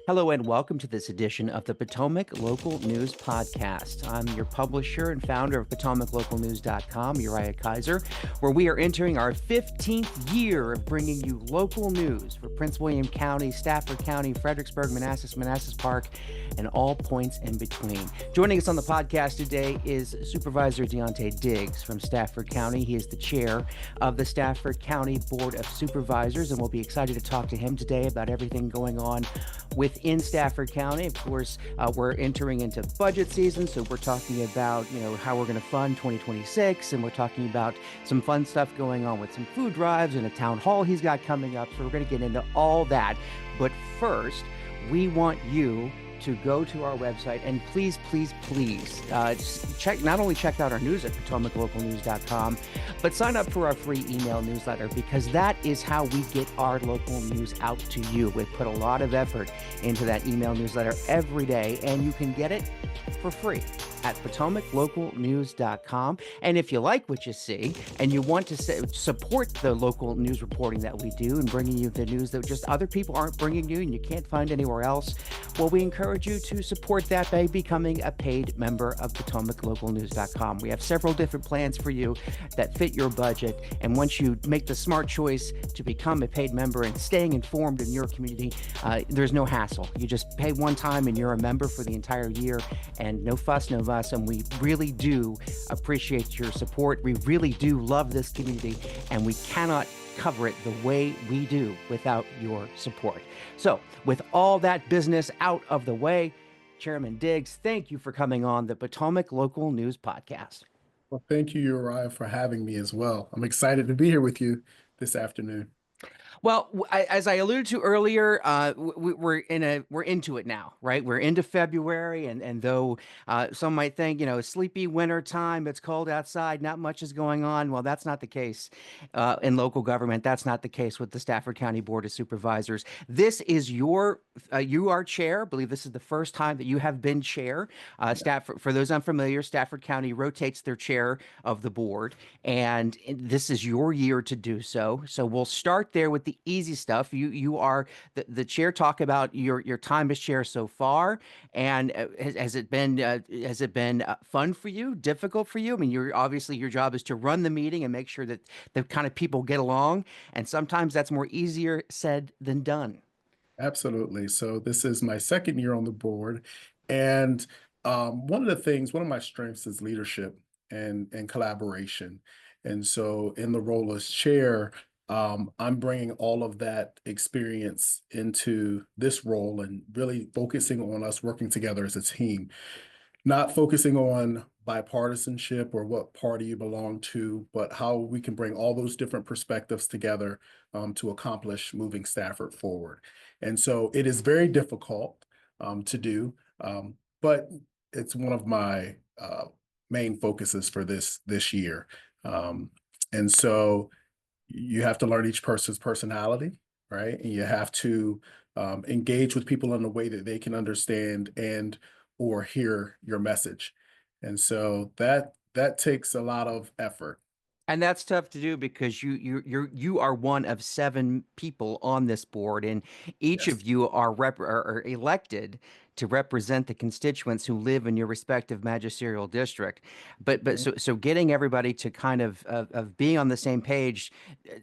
Hello and welcome to this edition of the Potomac Local News Podcast. I'm your publisher and founder of PotomacLocalNews.com, Uriah Kaiser, where we are entering our 15th year of bringing you local news for Prince William County, Stafford County, Fredericksburg, Manassas Park, and all points in between. Joining us on the podcast today is Supervisor Deuntay Diggs from Stafford County. He is the chair of the Stafford County Board of Supervisors, and we'll be excited to talk to him today about everything going on within Stafford County. Of course, we're entering into budget season, so we're talking about, how we're going to fund 2026, and we're talking about some fun stuff going on with some food drives and a town hall he's got coming up. So we're going to get into all that. But first, we want you to go to our website and please not only check out our news at PotomacLocalNews.com, but sign up for our free email newsletter, because that is how we get our local news out to you. We put a lot of effort into that email newsletter every day, and you can get it for free at PotomacLocalNews.com. And if you like what you see and you want to support the local news reporting that we do and bringing you the news that just other people aren't bringing you and you can't find anywhere else, well, we encourage you to support that by becoming a paid member of PotomacLocalNews.com. We have several different plans for you that fit your budget. And once you make the smart choice to become a paid member and staying informed in your community, there's no hassle. You just pay one time and you're a member for the entire year, and no fuss, no fuss. And we really do appreciate your support. We really do love this community, and we cannot cover it the way we do without your support. So with all that business out of the way, Chairman Diggs, thank you for coming on the Potomac Local News Podcast. Well, thank you, Uriah, for having me as well. I'm excited to be here with you this afternoon. Well, as I alluded to earlier, we're into it now, right? We're into February, and though some might think, sleepy winter time, it's cold outside, not much is going on. Well, that's not the case in local government. That's not the case with the Stafford County Board of Supervisors. This is you are chair. I believe this is the first time that you have been chair. Stafford, for those unfamiliar, Stafford County rotates their chair of the board, and this is your year to do so. So we'll start there with the easy stuff. You are the chair. Talk about your time as chair so far, and has it been fun for you, difficult for you? I mean, your job is to run the meeting and make sure that the kind of people get along, and sometimes that's more easier said than done. Absolutely. So this is my second year on the board, and one of my strengths is leadership and collaboration. And so in the role as chair, I'm bringing all of that experience into this role and really focusing on us working together as a team, not focusing on bipartisanship or what party you belong to, but how we can bring all those different perspectives together to accomplish moving Stafford forward. And so it is very difficult to do, but it's one of my main focuses for this year. And so you have to learn each person's personality, right? And you have to engage with people in a way that they can understand and or hear your message. And so that takes a lot of effort. And that's tough to do because you are one of 7 people on this board, and each Yes. of you are elected to represent the constituents who live in your respective magisterial district. But so getting everybody to kind of being on the same page,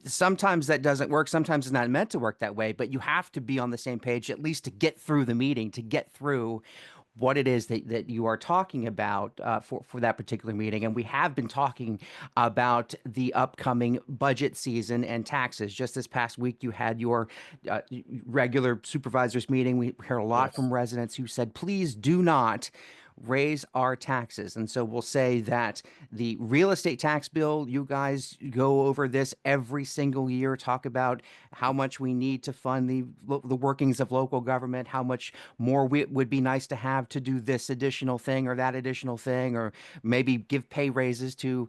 sometimes that doesn't work. Sometimes it's not meant to work that way. But you have to be on the same page at least to get through the meeting, to get through what it is that you are talking about for that particular meeting. And we have been talking about the upcoming budget season and taxes. Just this past week, you had your regular supervisors meeting. We heard a lot Yes. from residents who said, please do not raise our taxes. And so we'll say that the real estate tax bill, you guys go over this every single year, talk about how much we need to fund the workings of local government, how much more would be nice to have to do this additional thing or that additional thing, or maybe give pay raises to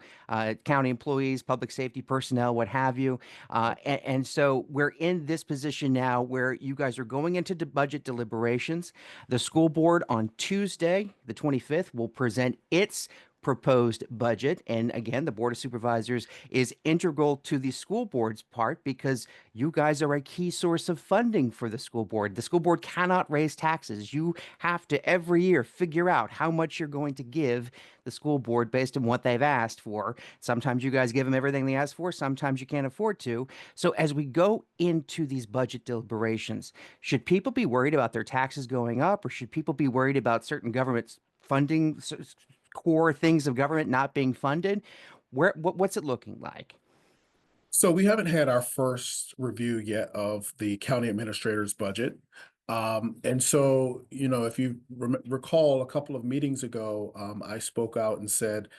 county employees, public safety personnel, what have you. And so we're in this position now where you guys are going into the budget deliberations. The school board on Tuesday, the 25th, will present its proposed budget. And again, the Board of Supervisors is integral to the school board's part because you guys are a key source of funding for the school board. The school board cannot raise taxes. You have to every year figure out how much you're going to give the school board based on what they've asked for. Sometimes you guys give them everything they ask for, sometimes you can't afford to. So as we go into these budget deliberations, should people be worried about their taxes going up, or should people be worried about certain government funding, core things of government not being funded? What's it looking like? So we haven't had our first review yet of the county administrator's budget. And so, if you recall a couple of meetings ago, I spoke out and said,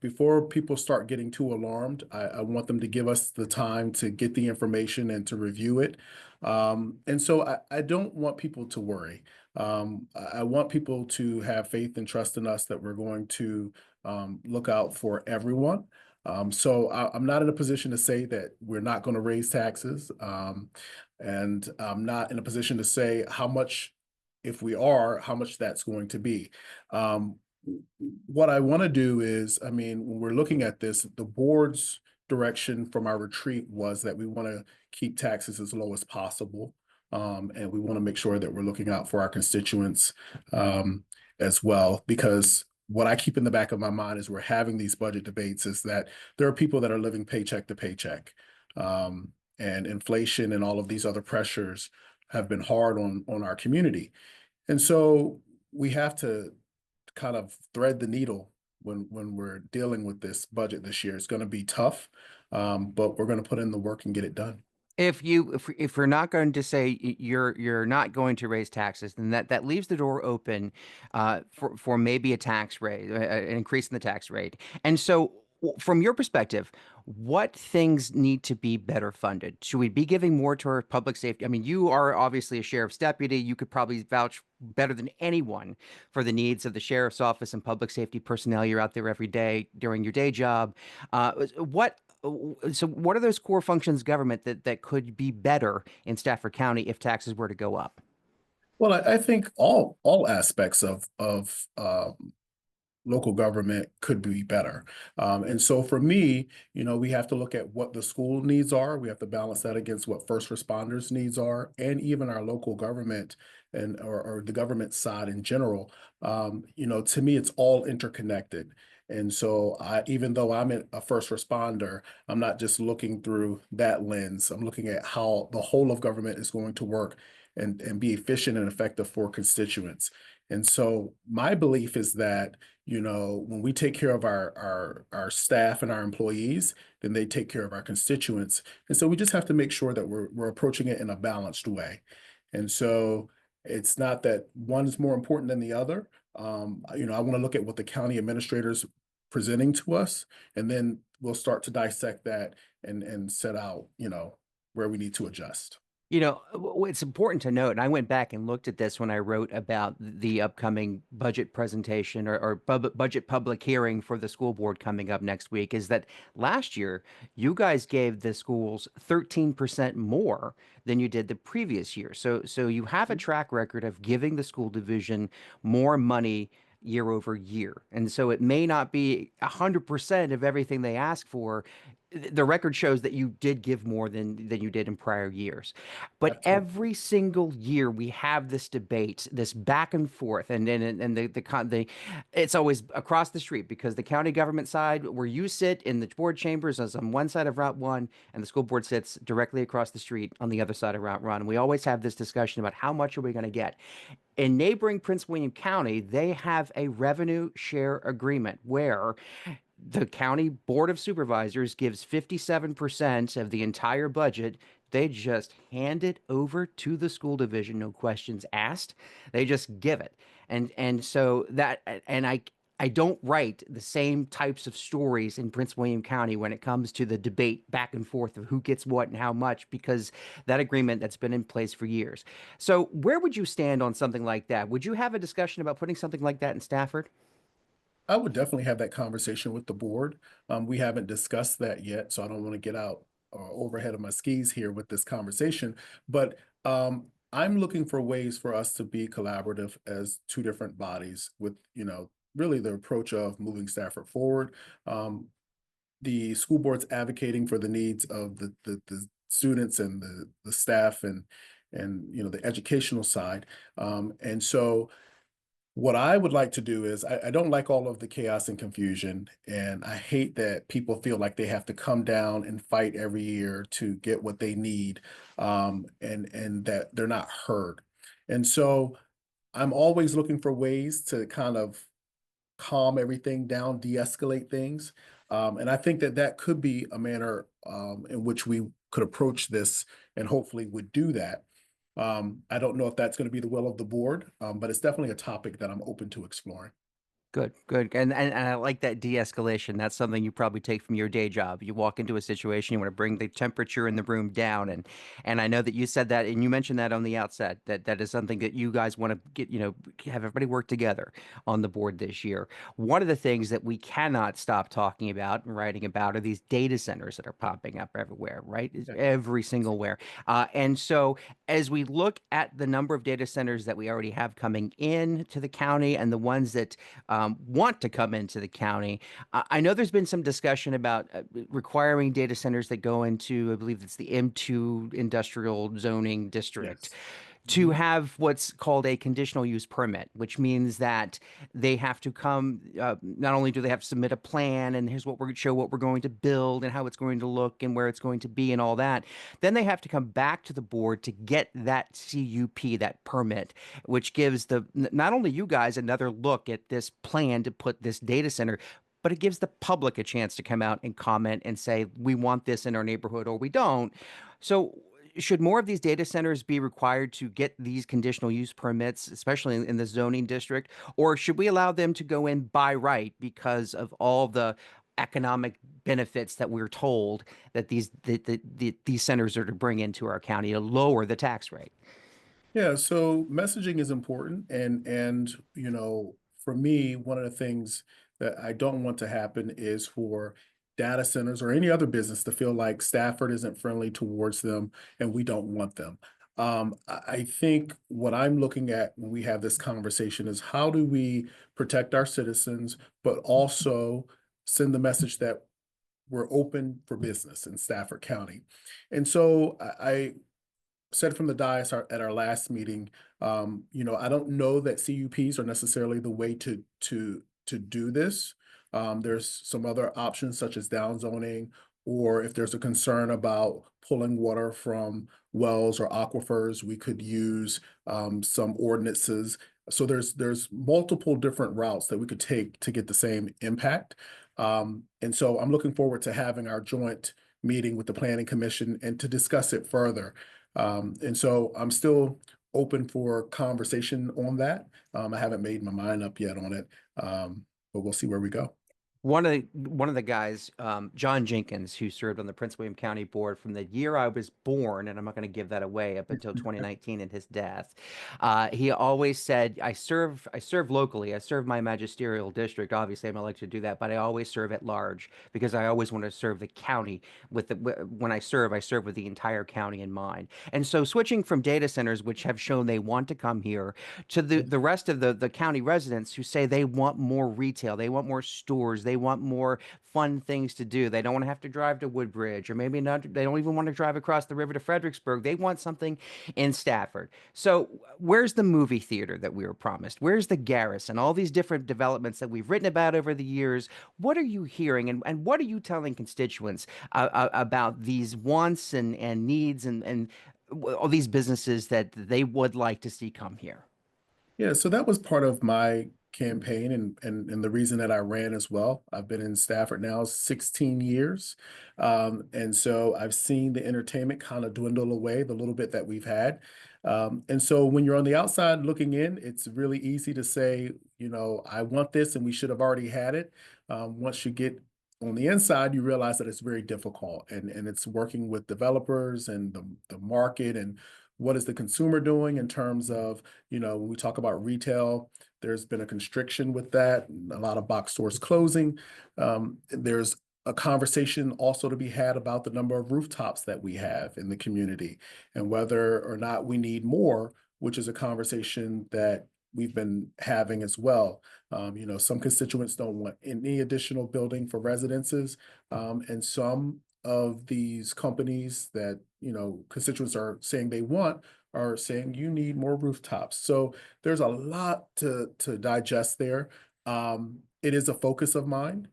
before people start getting too alarmed, I want them to give us the time to get the information and to review it. And so I don't want people to worry. I want people to have faith and trust in us that we're going to look out for everyone. So I'm not in a position to say that we're not going to raise taxes. And I'm not in a position to say how much, if we are, how much that's going to be. What I want to do is, when we're looking at this, the board's direction from our retreat was that we want to keep taxes as low as possible. And we want to make sure that we're looking out for our constituents as well, because what I keep in the back of my mind as we're having these budget debates is that there are people that are living paycheck to paycheck. And inflation and all of these other pressures have been hard on our community. And so we have to kind of thread the needle when we're dealing with this budget this year. It's going to be tough, but we're going to put in the work and get it done. If we're not going to say you're not going to raise taxes, then that leaves the door open for maybe a tax rate, an increase in the tax rate. And so, from your perspective, what things need to be better funded? Should we be giving more to our public safety? I mean, you are obviously a sheriff's deputy. You could probably vouch better than anyone for the needs of the sheriff's office and public safety personnel. You're out there every day during your day job. What So what are those core functions of government that could be better in Stafford County if taxes were to go up? Well, I think all aspects of local government could be better. And so for me, we have to look at what the school needs are. We have to balance that against what first responders needs are, and even our local government or the government side in general. To me, it's all interconnected. And so even though I'm a first responder, I'm not just looking through that lens. I'm looking at how the whole of government is going to work and be efficient and effective for constituents. And so my belief is that, when we take care of our staff and our employees, then they take care of our constituents. And so we just have to make sure that we're approaching it in a balanced way. And so it's not that one is more important than the other. I want to look at what the county administrators presenting to us, and then we'll start to dissect that and set out, where we need to adjust. It's important to note, and I went back and looked at this when I wrote about the upcoming budget presentation or budget public hearing for the school board coming up next week, is that last year you guys gave the schools 13% more than you did the previous year. So you have a track record of giving the school division more money year over year. And so it may not be 100% of everything they ask for. The record shows that you did give more than you did in prior years. But Absolutely. every single year we have this debate, this back and forth, and the it's always across the street, because the county government side, where you sit in the board chambers, is on one side of Route 1, and the school board sits directly across the street on the other side of Route 1. And we always have this discussion about how much are we going to get. In neighboring Prince William County, they have a revenue share agreement where the county board of supervisors gives 57% of the entire budget. They just hand it over to the school division, no questions asked. They just give it. And so that, and I don't write the same types of stories in Prince William County when it comes to the debate back and forth of who gets what and how much, because that agreement that's been in place for years. So where would you stand on something like that? Would you have a discussion about putting something like that in Stafford? I would definitely have that conversation with the board. We haven't discussed that yet, so I don't want to get out overhead of my skis here with this conversation. But I'm looking for ways for us to be collaborative as two different bodies with, really the approach of moving Stafford forward. Um, the school board's advocating for the needs of the students and the staff and the educational side. And so what I would like to do is I don't like all of the chaos and confusion, and I hate that people feel like they have to come down and fight every year to get what they need, and that they're not heard. And so I'm always looking for ways to kind of calm everything down, de-escalate things. And I think that that could be a manner in which we could approach this and hopefully would do that. I don't know if that's going to be the will of the board, but it's definitely a topic that I'm open to exploring. Good, good. And I like that de-escalation. That's something you probably take from your day job. You walk into a situation, you want to bring the temperature in the room down. And I know that you said that and you mentioned that on the outset, that that is something that you guys want to get, have everybody work together on the board this year. One of the things that we cannot stop talking about and writing about are these data centers that are popping up everywhere, right? It's Yeah. every single where. And so as we look at the number of data centers that we already have coming in to the county and the ones that want to come into the county. I know there's been some discussion about requiring data centers that go into, I believe it's the M2 industrial zoning district, Yes. to Mhm. have what's called a conditional use permit, which means that they have to come, not only do they have to submit a plan and here's what we're show what we're going to build and how it's going to look and where it's going to be and all that, then they have to come back to the board to get that CUP, that permit, which gives not only you guys another look at this plan to put this data center, but it gives the public a chance to come out and comment and say, we want this in our neighborhood or we don't. So should more of these data centers be required to get these conditional use permits, especially in the zoning district, or should we allow them to go in by right because of all the economic benefits that we're told that these centers are to bring into our county to lower the tax rate? Yeah, so messaging is important, and for me, one of the things that I don't want to happen is for data centers or any other business to feel like Stafford isn't friendly towards them and we don't want them. I think what I'm looking at when we have this conversation is how do we protect our citizens, but also send the message that we're open for business in Stafford County. And so I said from the dais at our last meeting, I don't know that CUPs are necessarily the way to do this. There's some other options such as downzoning, or if there's a concern about pulling water from wells or aquifers, we could use some ordinances. So there's multiple different routes that we could take to get the same impact. And so I'm looking forward to having our joint meeting with the Planning Commission and to discuss it further. And so I'm still open for conversation on that. I haven't made my mind up yet on it, but we'll see where we go. One of the guys, John Jenkins, who served on the Prince William County Board from the year I was born, and I'm not going to give that away up until 2019 and his death. He always said, I serve locally. I serve my magisterial district. Obviously, I'm elected to do that, but I always serve at large because I always want to serve the county when I serve with the entire county in mind. And so switching from data centers, which have shown they want to come here, to the rest of the county residents who say they want more retail, they want more stores, they want more fun things to do. They don't want to have to drive to Woodbridge, or maybe not. They don't even want to drive across the river to Fredericksburg. They want something in Stafford. So where's the movie theater that we were promised? Where's the Garrison? All these different developments that we've written about over the years. What are you hearing, and what are you telling constituents about these wants and needs and all these businesses that they would like to see come here? Yeah, so that was part of my campaign and the reason that I ran as well. I've been in Stafford now 16 years. And so I've seen the entertainment kind of dwindle away the little bit that we've had. And so when you're on the outside looking in, it's really easy to say, I want this and we should have already had it. Once you get on the inside, you realize that it's very difficult and it's working with developers and the market and what is the consumer doing in terms of, when we talk about retail, there's been a constriction with that, a lot of box stores closing. There's a conversation also to be had about the number of rooftops that we have in the community and whether or not we need more, which is a conversation that we've been having as well. Some constituents don't want any additional building for residences, and some of these companies that constituents are saying they want are saying you need more rooftops. So there's a lot to digest there. It is a focus of mine.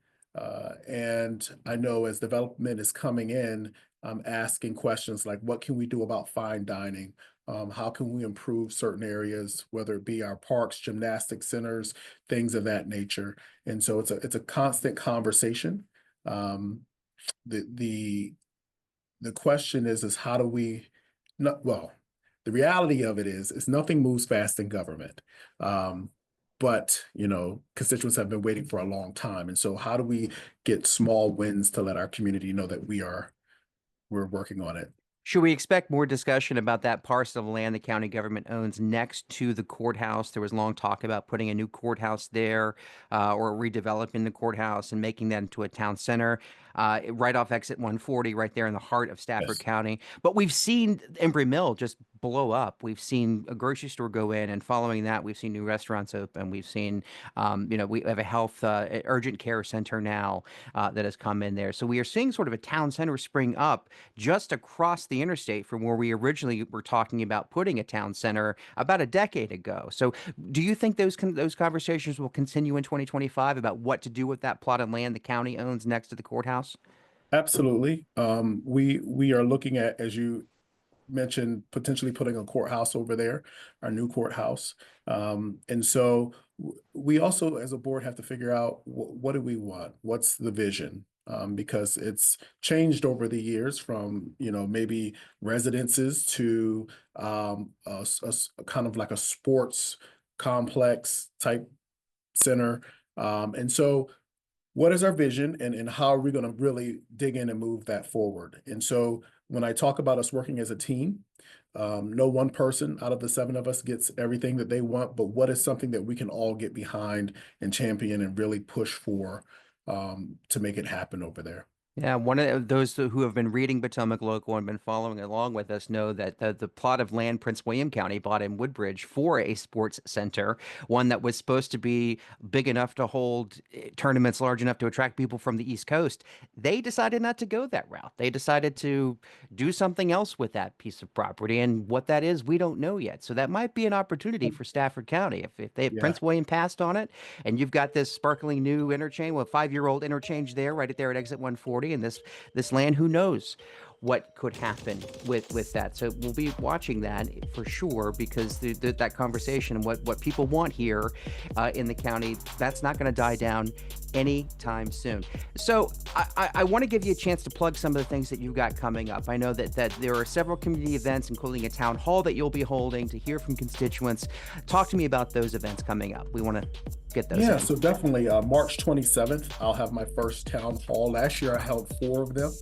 And I know as development is coming in, I'm asking questions like, what can we do about fine dining? How can we improve certain areas, whether it be our parks, gymnastic centers, things of that nature? And so it's a constant conversation. The question is how do we not, well, the reality of it is nothing moves fast in government. But constituents have been waiting for a long time. And so how do we get small wins to let our community know that we're working on it? Should we expect more discussion about that parcel of land the county government owns next to the courthouse? There was long talk about putting a new courthouse there, or redeveloping the courthouse and making that into a town center, right off exit 140, right there in the heart of Stafford Yes. County. But we've seen Embry Mill just blow up. We've seen a grocery store go in, and following that, we've seen new restaurants open. We've seen, we have a health urgent care center now that has come in there. So we are seeing sort of a town center spring up just across the interstate from where we originally were talking about putting a town center about a decade ago. So do you think those conversations will continue in 2025 about what to do with that plot of land the county owns next to the courthouse? Absolutely. We are looking at, as you mentioned, potentially putting a courthouse over there, our new courthouse. And so we also, as a board, have to figure out what do we want? What's the vision? Because it's changed over the years from, maybe residences to kind of like a sports complex type center. And so what is our vision, and how are we going to really dig in and move that forward? And so when I talk about us working as a team, no one person out of the 7 of us gets everything that they want, but what is something that we can all get behind and champion and really push for to make it happen over there? Yeah, one of those who have been reading Potomac Local and been following along with us know that the plot of land Prince William County bought in Woodbridge for a sports center, one that was supposed to be big enough to hold tournaments large enough to attract people from the East Coast, they decided not to go that route. They decided to do something else with that piece of property, and what that is, we don't know yet. So that might be an opportunity for Stafford County. If Yeah. Prince William passed on it, and you've got this sparkling new interchange, well, 5-year-old interchange there, right there at exit 140. And this land, who knows what could happen with that. So we'll be watching that for sure, because that conversation and what people want here in the county, that's not going to die down anytime soon. So I want to give you a chance to plug some of the things that you've got coming up. I know that there are several community events, including a town hall that you'll be holding to hear from constituents. Talk to me about those events coming up. We want to get those Yeah, in. so definitely March 27th, I'll have my first town hall. Last year I held 4 of them.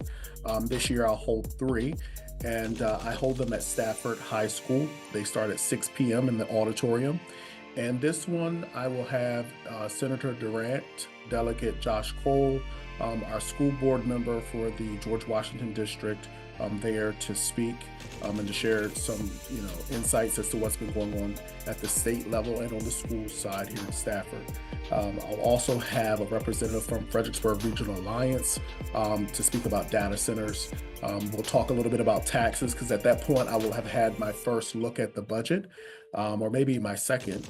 This year I'll hold 3. And I hold them at Stafford High School. They start at 6 p.m. in the auditorium. And this one I will have Senator Durant, Delegate Josh Cole, our school board member for the George Washington District, there to speak and to share some insights as to what's been going on at the state level and on the school side here in Stafford. I'll also have a representative from Fredericksburg Regional Alliance to speak about data centers. We'll talk a little bit about taxes, because at that point I will have had my first look at the budget, or maybe my second.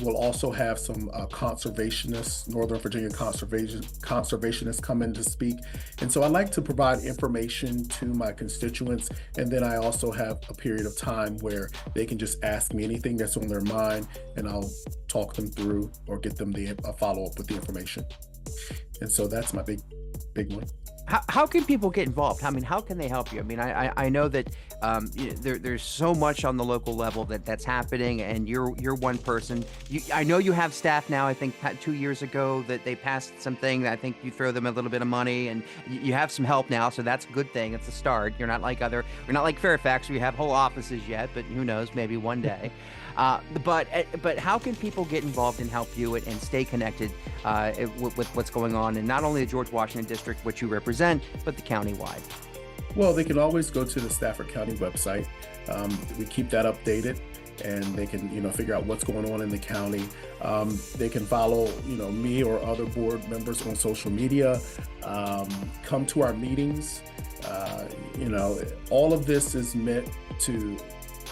We'll also have some conservationists, Northern Virginia conservationists come in to speak. And so I like to provide information to my constituents. And then I also have a period of time where they can just ask me anything that's on their mind, and I'll talk them through or get them a follow-up with the information. And so that's my big one. How can people get involved? I mean, how can they help you? I mean, I know that there's so much on the local level that's happening, and you're one person. I know you have staff now. I think 2 years ago that they passed something. I think you throw them a little bit of money, and you have some help now. So that's a good thing. It's a start. You're not like Fairfax, where you have whole offices yet, but who knows, maybe one day. But how can people get involved and help you and stay connected with what's going on in not only the George Washington District, which you represent, but the county-wide? Well, they can always go to the Stafford County website. We keep that updated. and they can, figure out what's going on in the county. They can follow, me or other board members on social media, come to our meetings. All of this is meant to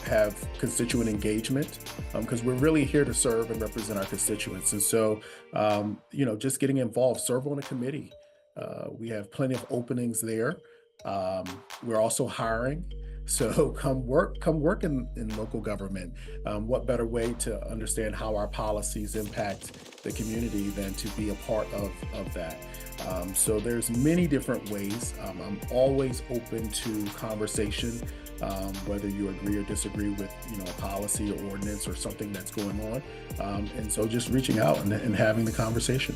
have constituent engagement, because we're really here to serve and represent our constituents. And so, just getting involved, serve on a committee. We have plenty of openings there. We're also hiring. So come work in local government. What better way to understand how our policies impact the community than to be a part of that? So there's many different ways. I'm always open to conversation, whether you agree or disagree with a policy or ordinance or something that's going on. And so just reaching out and having the conversation.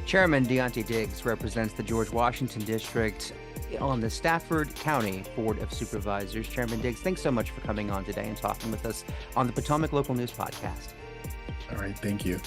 Chairman Deuntay Diggs represents the George Washington District on the Stafford County Board of Supervisors. Chairman Diggs, thanks so much for coming on today and talking with us on the Potomac Local News Podcast. All right, thank you.